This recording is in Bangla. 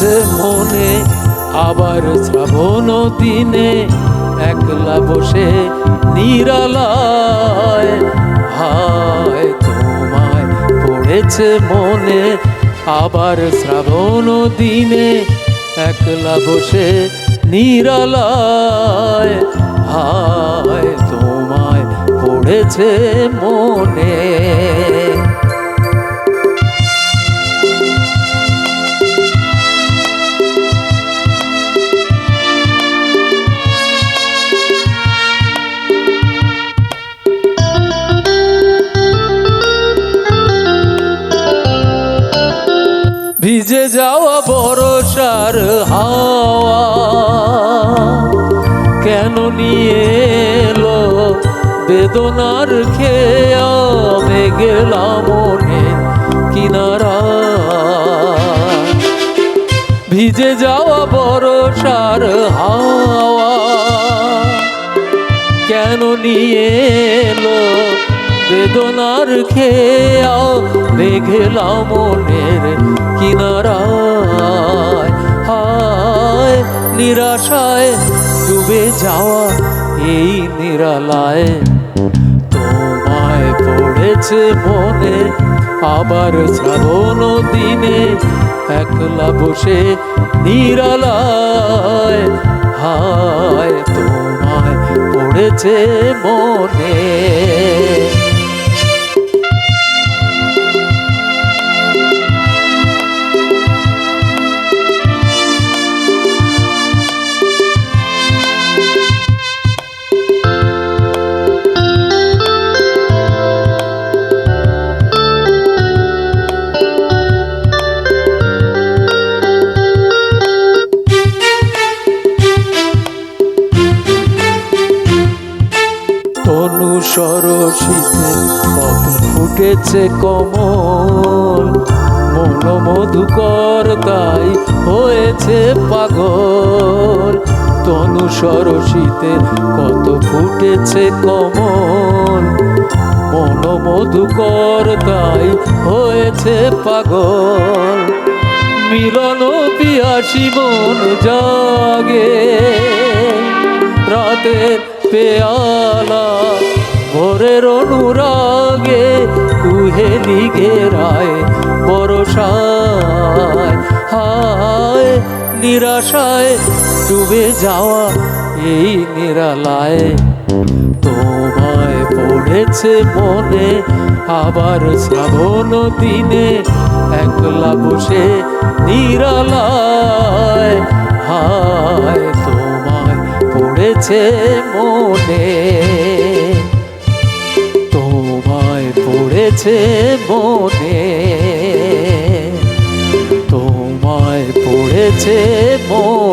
পড়েছে মনে, আবার শ্রাবণ দিনে একলা বসে নিরালায়। হায় তোমায় পড়েছে মনে, আবার শ্রাবণ দিনে একলা বসে নিরালায়। হায় তোমায় পড়েছে মনে। ভিজে যাওয়া বরষার হাওয়া কেন নিয়ে এলো বেদনার খেয়া, গেলাম মনে কিনারা। ভিজে যাওয়া বরষার হাওয়া কেন নিয়ে এলো বেদনার খেয়া, গেলাম মনের কিনারায়। হায় নিরাশায় ডুবে যাওয়া এই নিরালায়। তোমায় পড়েছে মনে, আবার শ্রাবণ দিনে একলা বসে নিরালায়। হায় তোমায় পড়েছে মনে। তনু সরসিতে কত ফুটেছে কমল, মন মধুকর তাই হয়েছে পাগল। তনু সরসিতে কত ফুটেছে কমল, মন মধুকর তাই হয়েছে পাগল। মিলন পিয়াসী মন জাগে, রাতের পেয়ালা ভোরের অনুরাগে কুহেলি ঘেরায় বরষায়। হায় নিরাশায় ডুবে যাওয়া এই নিরালায়। তোমায় পড়েছে মনে, আবার শ্রাবণ দিনে একলা বসে নিরালায়। হায় তোমায় পড়েছে মনে, তোমায় পড়েছে মনে, তোমায় পড়েছে মনে।